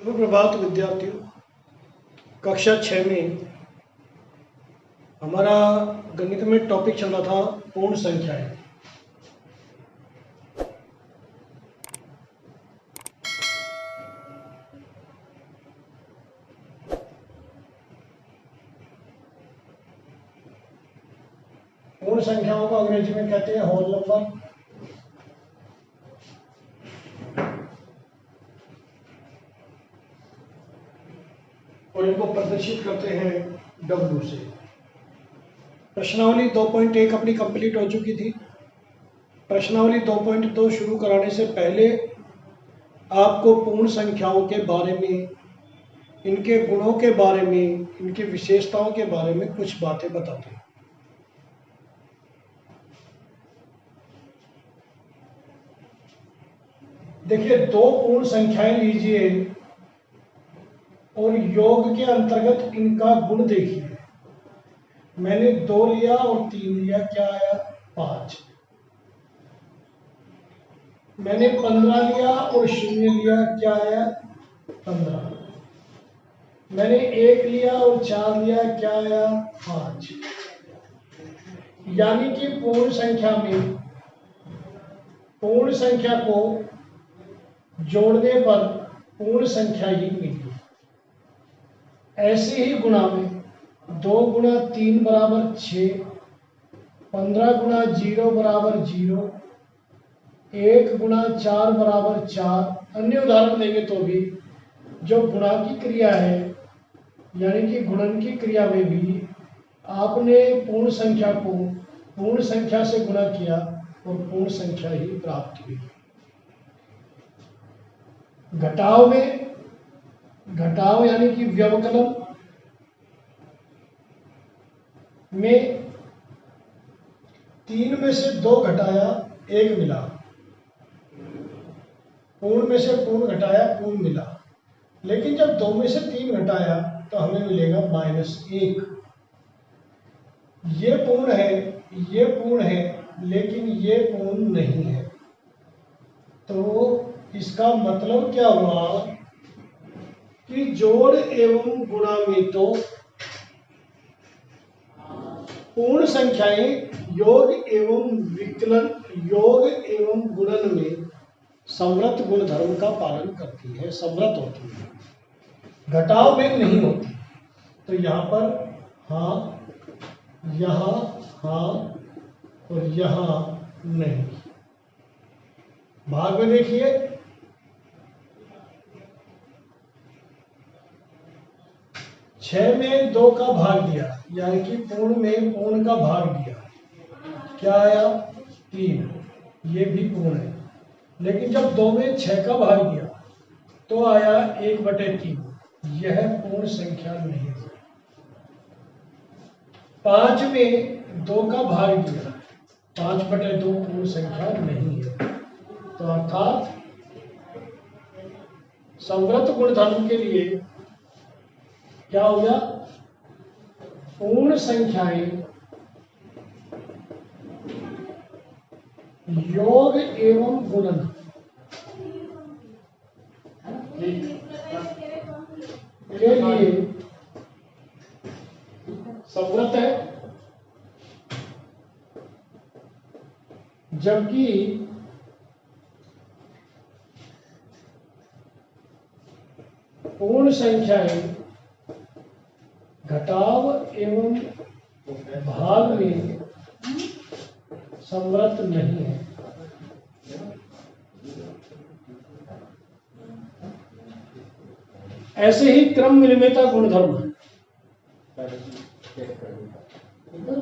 सुप्रभात विद्यार्थियों। कक्षा 6 में हमारा गणित में टॉपिक चल रहा था पूर्ण संख्याएं। पूर्ण संख्याओं को अंग्रेजी में कहते हैं होल नंबर। और इनको प्रदर्शित करते हैं W से। प्रश्नावली 2.1 अपनी कंप्लीट हो चुकी थी। प्रश्नावली 2.2 शुरू कराने से पहले आपको पूर्ण संख्याओं के बारे में, इनके गुणों के बारे में, इनकी विशेषताओं के बारे में कुछ बातें बताते हैं। देखिए, दो पूर्ण संख्याएं लीजिए और योग के अंतर्गत इनका गुण देखिए। मैंने 2 लिया और 3 लिया, क्या आया? 5। मैंने 15 लिया और 0 लिया, क्या आया? 15। मैंने 1 लिया और 4 लिया, क्या आया? 5। यानी कि पूर्ण संख्या को जोड़ने पर पूर्ण संख्या ही मिली। ऐसे ही गुणा में 2 गुणा 3 बराबर 6, 15 गुणा 0 बराबर 0, 1 गुणा 4 बराबर 4। अन्य उदाहरण देंगे तो भी जो गुणा की क्रिया है, यानी कि गुणन की क्रिया में भी आपने पूर्ण संख्या को पूर्ण संख्या से गुणा किया और पूर्ण संख्या ही प्राप्त हुई। घटाव यानी कि व्यवकलन में 3 में से 2 घटाया, 1 मिला। पूर्ण में से पूर्ण घटाया, पूर्ण मिला। लेकिन जब 2 में से 3 घटाया तो हमें मिलेगा -1। ये पूर्ण है, ये पूर्ण है, लेकिन ये पूर्ण नहीं है। तो इसका मतलब क्या हुआ कि जोड़ एवं गुणा में तो पूर्ण संख्याएं योग एवं विकलन, योग एवं गुणन में समव्रत गुणधर्म का पालन करती है, समव्रत होती है, घटाव में नहीं होती। तो यहाँ पर हाँ, यहाँ हाँ और यहाँ नहीं। भाग में देखिए, 6 में 2 का भाग दिया, यानी कि पूर्ण में पूर्ण का भाग दिया, क्या आया? 3। ये भी पूर्ण है। लेकिन जब 2 में 6 का भाग दिया तो आया 1/3। यह पूर्ण संख्या नहीं है। 5 में 2 का भाग दिया, 5/2 पूर्ण संख्या नहीं है। तो अर्थात समव्रत गुणधर्म के लिए क्या हो गया? पूर्ण संख्याएं योग एवं गुणन के लिए समव्रत है, जबकि पूर्ण संख्याएं घटाव एवं भाग में समव्रत नहीं है। ऐसे ही क्रम विनिमेयता गुणधर्म।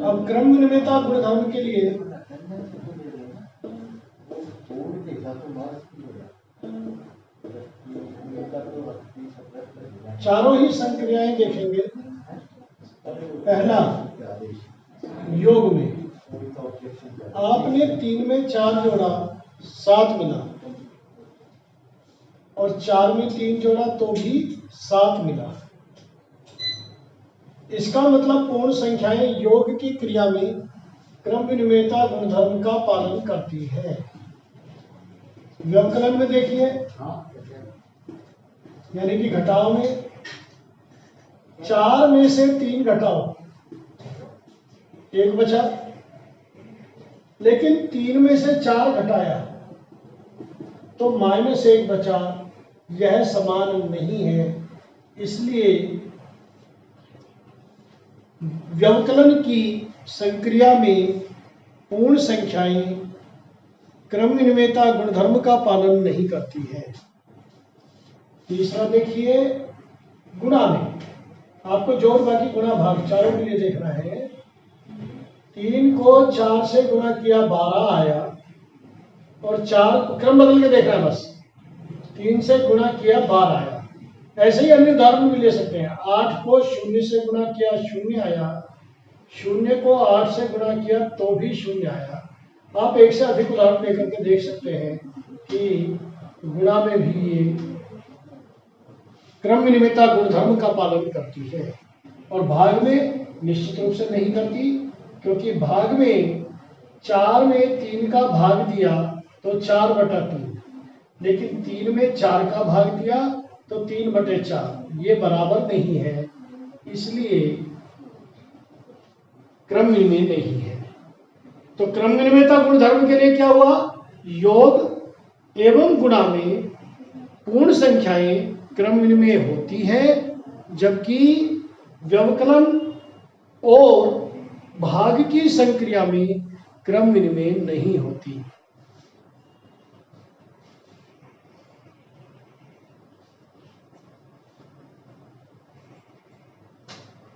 अब क्रम विनिमेयता गुणधर्म के लिए चारों ही संक्रियाएं देखेंगे। पहला, योग में आपने 3 में 4 जोड़ा, 7 मिला, और 4 में 3 जोड़ा तो भी 7 मिला। इसका मतलब पूर्ण संख्याएं योग की क्रिया में क्रम विनिमेयता गुणधर्म का पालन करती है। व्यवकलन में देखिए, यानी कि घटाओ में 4 में से 3 घटाओ, 1 बचा, लेकिन 3 में से 4 घटाया तो -1 बचा। यह समान नहीं है, इसलिए व्यवकलन की संक्रिया में पूर्ण संख्याएं क्रम विनिमेयता गुणधर्म का पालन नहीं करती है। तीसरा देखिए, गुणा में आपको जोड़ बाकी गुणा भाग चारों के लिए देखना है। 3 को 4 से गुणा किया 12 आया, और 4 क्रम बदल के देखना है बस। 3 से गुणा किया 12 आया। ऐसे ही अन्य उदाहरण भी ले सकते हैं। 8 को 0 से गुणा किया 0 आया, 0 को 8 से गुणा किया तो भी 0 आया। आप एक से अधिक उदाहरण लेकर के देख सकते हैं कि गुणा में भी ये क्रम विनिमेयता गुणधर्म का पालन करती है, और भाग में निश्चित रूप से नहीं करती, क्योंकि भाग में 4 में 3 का भाग दिया तो 4/3, लेकिन 3 में 4 का भाग दिया तो 3/4, ये बराबर नहीं है, इसलिए क्रम विनिमेय नहीं है। तो क्रम विनिमेयता गुणधर्म के लिए क्या हुआ? योग एवं गुणा में पूर्ण संख्याएं क्रम विनिमेय होती है, जबकि व्यवकलन और भाग की संक्रिया में क्रम विनिमेय नहीं होती।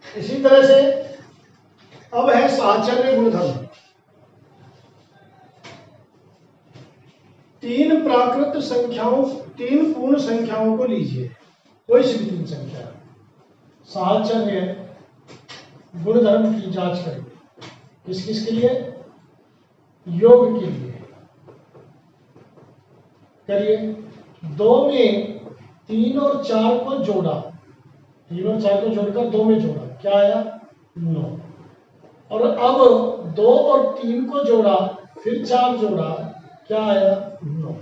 इसी तरह से अब है साहचर्य गुणधर्म। 3 प्राकृत संख्याओं, 3 पूर्ण संख्याओं को लीजिए, कोई सी भी 3 संख्या, साहचर्य गुणधर्म की जांच करेंगे। किस किस के लिए? योग के लिए। करिए। 2 में 3 और 4 को जोड़ा, 3 और 4 को जोड़कर 2 में जोड़ा, क्या आया? 9। और अब 2 और 3 को जोड़ा, फिर 4 जोड़ा, क्या आया? 9।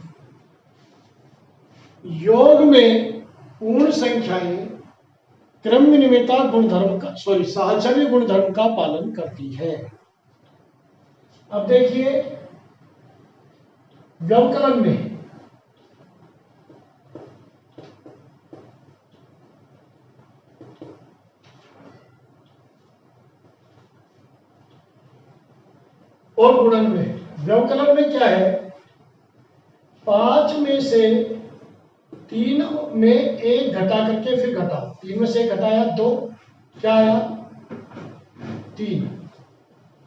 योग में पूर्ण संख्याएं क्रम विनिमेयता गुणधर्म का साहचर्य गुणधर्म का पालन करती है। अब देखिए व्यवकलन में और गुणन में। व्यवकलन में क्या है? 5 में से 3 में 1 घटा करके फिर घटाओ। 3 में से 1 घटाया 2, क्या आया? 3।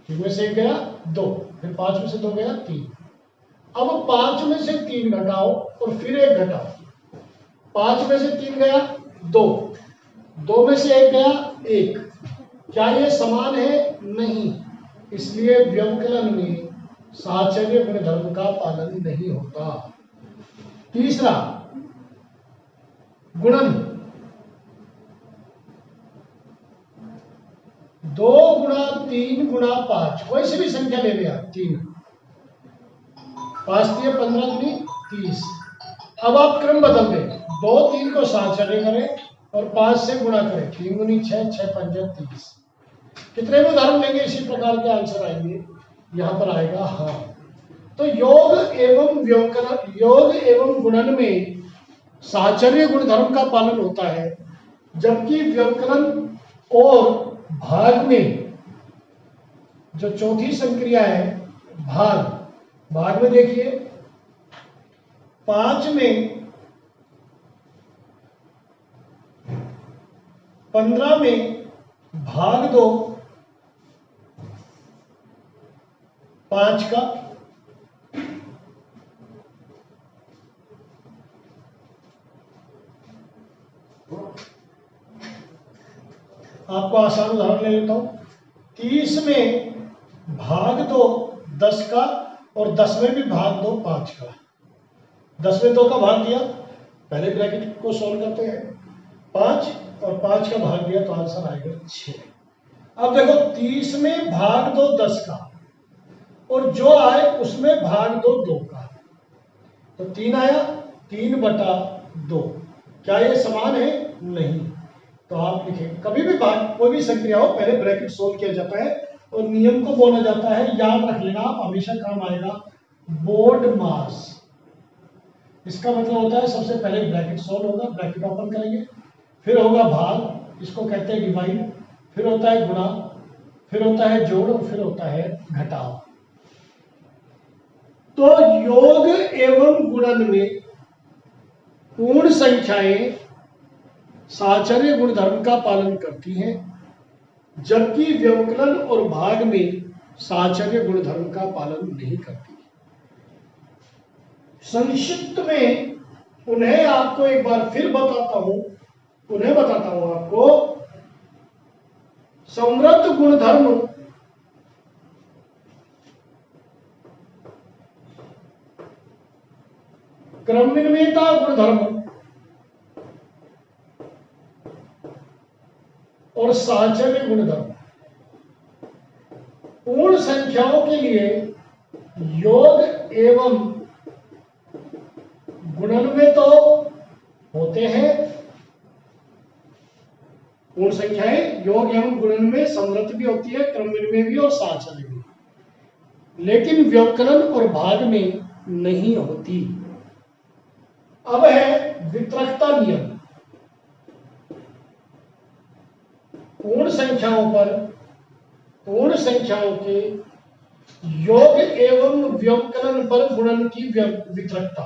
3 में से 1 गया 2, फिर 5 में से 2 गया 3। अब 5 में से 3 घटाओ और फिर 1 घटाओ। 5 में से 3 गया 2, 2 में से 1 गया 1। क्या ये समान है? नहीं, इसलिए व्यवकलन में साहचर्य गुणधर्म का पालन नहीं होता। तीसरा गुणन। 2 गुणा 3 गुणा 5, कोई सी भी संख्या ले लिया। 3 5 3 15 दूनी 30। अब आप क्रम बदल दें, 2 3 को साहचर्य करें और 5 से गुणा करें। 3 दूनी 6, 6 पंजे 30। कितने भी उदाहरण लेंगे इसी प्रकार के आंसर आएंगे। यहां पर आएगा हाँ। तो योग एवं व्यवकलन, योग एवं गुणन में साहचर्य गुणधर्म का पालन होता है, जबकि व्यवकलन और भाग में जो चौथी संक्रिया है भाग, भाग में देखिए 5 में 15 में भाग दो 5 का, आपको आसान उदाहरण ले लेता हूं। 30 में भाग दो 10 का और 10 में भी भाग दो 5 का। 10 में 2 का भाग दिया, पहले ब्रैकेट को सॉल्व करते हैं, 5 और 5 का भाग दिया तो आंसर आएगा 6। अब देखो 30 में भाग दो 10 का और जो आए उसमें भाग दो 2 का, तो 3 आया, 3/2। क्या ये समान है? नहीं। तो आप लिखें, कभी भी भाग कोई भी संक्रिया हो पहले ब्रैकेट सोल्व किया जाता है और नियम को बोला जाता है, याद रख लेना आप, हमेशा काम आएगा, बोर्ड मास। इसका मतलब होता है सबसे पहले ब्रैकेट सोल्व होगा, ब्रैकेट ओपन करेंगे, फिर होगा भाग, इसको कहते हैं डिवाइड, फिर होता है गुणा, फिर होता है जोड़ और फिर होता है घटाव। तो योग एवं गुणन में पूर्ण संख्याएं साहचर्य गुणधर्म का पालन करती हैं, जबकि व्यवकलन और भाग में साहचर्य गुणधर्म का पालन नहीं करती। संक्षिप्त में उन्हें आपको एक बार फिर बताता हूं, उन्हें बताता हूं आपको। समृद्ध गुणधर्म क्रमविनिमयता गुणधर्म और साहचर्य गुणधर्म पूर्ण संख्याओं के लिए योग एवं गुणन में तो होते हैं। पूर्ण संख्याएं योग एवं गुणन में समृद्ध भी होती है, क्रमविनिमय में भी और साहचर्य भी, लेकिन व्यवकलन और भाग में नहीं होती। अब है वितरकता नियम। पूर्ण संख्याओं के योग एवं व्यवकलन पर गुणन की वितरकता,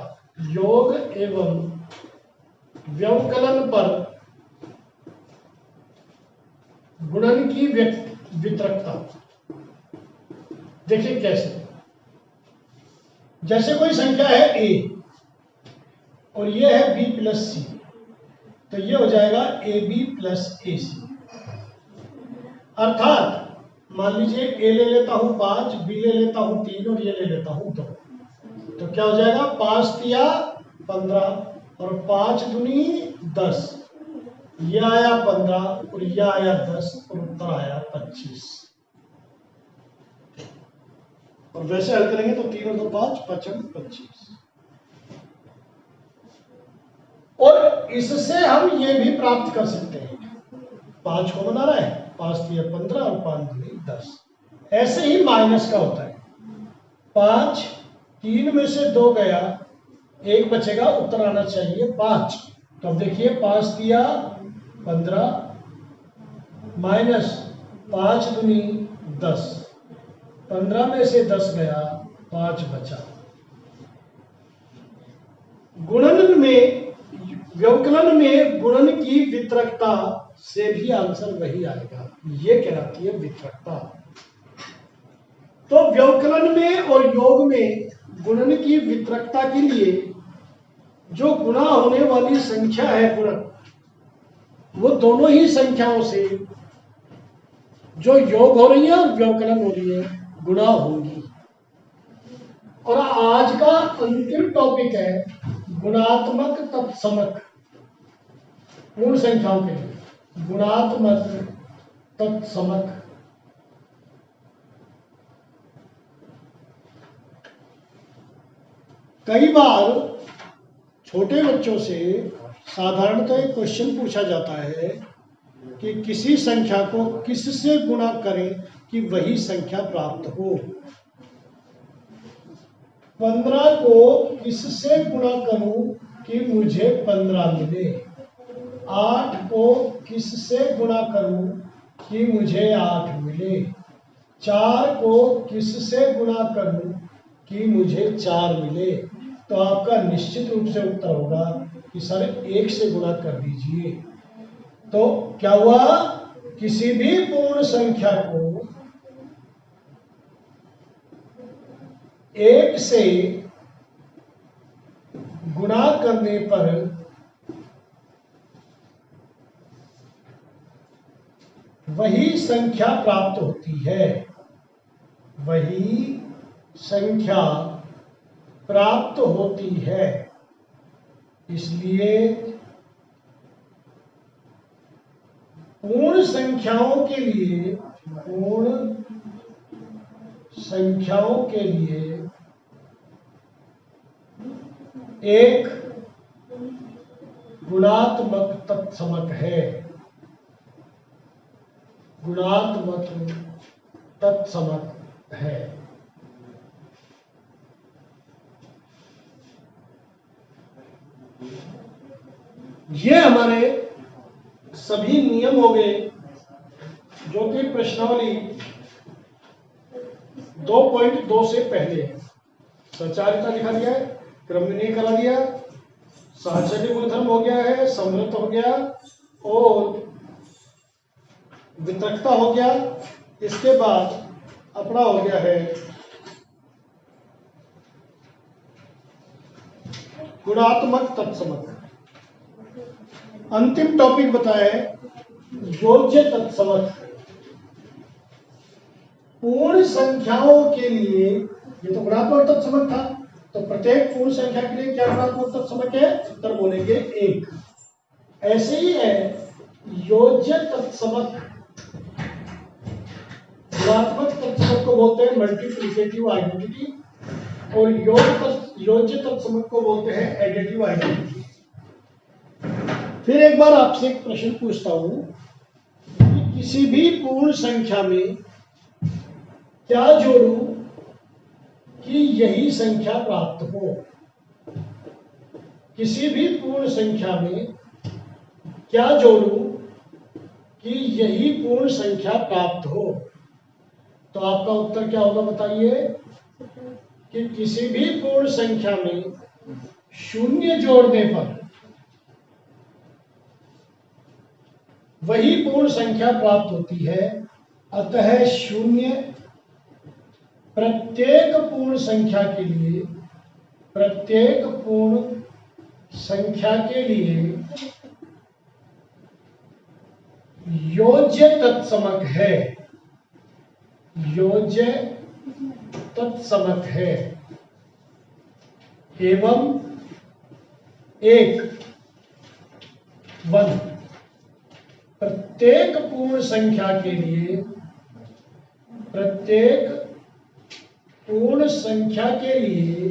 योग एवं व्यवकलन पर गुणन की वितरकता। देखिए कैसे, जैसे कोई संख्या है a और ये है b प्लस सी, तो ये हो जाएगा ab प्लस ac। अर्थात मान लीजिए a ले लेता हूं 5, b ले लेता हूं 3 और ये ले लेता हूं 2, तो क्या हो जाएगा 5 तिया 15 और 5 दूनी 10, ये आया 15 और ये आया 10 और उत्तर आया 25। और वैसे हल करेंगे तो 3 और 2 5, 5 25। और इससे हम ये भी प्राप्त कर सकते हैं, 5 को बना रहा है, 5 तिया 15 और 5 दूनी 10। ऐसे ही माइनस का होता है, 5, 3 में से 2 गया, 1 बचेगा, उत्तर आना चाहिए 5। तो अब देखिए 5 तिया 15 माइनस 5 दूनी 10, 15 में से 10 गया, 5 बचा। गुणन में व्यवकलन में गुणन की वितरकता से भी आंसर वही आएगा, ये कहलाती है वितरकता। तो व्यवकलन में और योग में गुणन की वितरकता के लिए जो गुणा होने वाली संख्या है गुणन, वो दोनों ही संख्याओं से जो योग हो रही है और व्यवकलन हो रही है गुणा होंगी। और आज का अंतिम टॉपिक है गुणात्मक तत्समक। पूर्ण संख्याओं के लिए गुणात्मक तत्समक। कई बार छोटे बच्चों से साधारणतः एक क्वेश्चन पूछा जाता है कि किसी संख्या को किससे गुणा करें कि वही संख्या प्राप्त हो। 15 को किससे गुणा करूं कि मुझे 15 मिले, 8 को किससे गुणा करूं कि मुझे 8 मिले, 4 को किससे गुणा करूं कि मुझे 4 मिले। तो आपका निश्चित रूप से उत्तर होगा कि सर 1 से गुणा कर दीजिए। तो क्या हुआ, किसी भी पूर्ण संख्या को 1 से गुणा करने पर वही संख्या प्राप्त होती है, वही संख्या प्राप्त होती है। इसलिए पूर्ण संख्याओं के लिए, पूर्ण संख्याओं के लिए 1 × गुणात्मक तत्समक है, गुणात्मक तत्समक है। ये हमारे सभी नियम हो गए जो कि प्रश्नावली 2.2 से पहले है। सचारिता लिखा दिया है, क्रमविन्याय करा दिया, साहचर्य गुणधर्म हो गया है, समृद्ध हो गया और वितरकता हो गया। इसके बाद अपना हो गया है गुणात्मक तत्समक। अंतिम टॉपिक बताया है योज्य तत्समक। पूर्ण संख्याओं के लिए, ये तो गुणात्मक तत्समक था, तो प्रत्येक पूर्ण संख्या के लिए क्या गुणात्मक तत्समक है? उत्तर बोलेंगे 1। ऐसे ही है योज्य तत्समक। गुणात्मक तत्समक को बोलते हैं मल्टीप्लिकेटिव आइडेंटिटी और योज्य तत्समक को बोलते हैं एडिटिव आइडेंटिटी। फिर एक बार आपसे एक प्रश्न पूछता हूं कि किसी भी पूर्ण संख्या में क्या जोड़ूं कि यही संख्या प्राप्त हो? किसी भी पूर्ण संख्या में क्या जोड़ूं कि यही पूर्ण संख्या प्राप्त हो? तो आपका उत्तर क्या होगा बताइए? कि किसी भी पूर्ण संख्या में शून्य जोड़ने पर वही पूर्ण संख्या प्राप्त होती है। अतः शून्य प्रत्येक पूर्ण संख्या के लिए, प्रत्येक पूर्ण संख्या के लिए योज्य तत्समक है, योज्य तत्समक है। एवं 1 प्रत्येक पूर्ण संख्या के लिए, प्रत्येक पूर्ण संख्या के लिए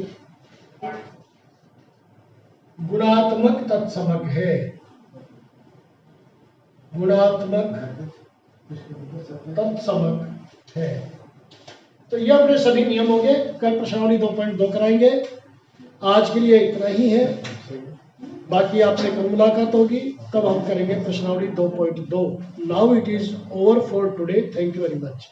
गुणात्मक तत्समक है, गुणात्मक तत्समक है। तो ये अपने सभी नियम हो गए। कल प्रश्नावली 2.2 कराएंगे। आज के लिए इतना ही है, बाकी आपसे कल मुलाकात होगी, तब हम करेंगे प्रश्नावली 2.2। Now it is over for today. Thank you very much.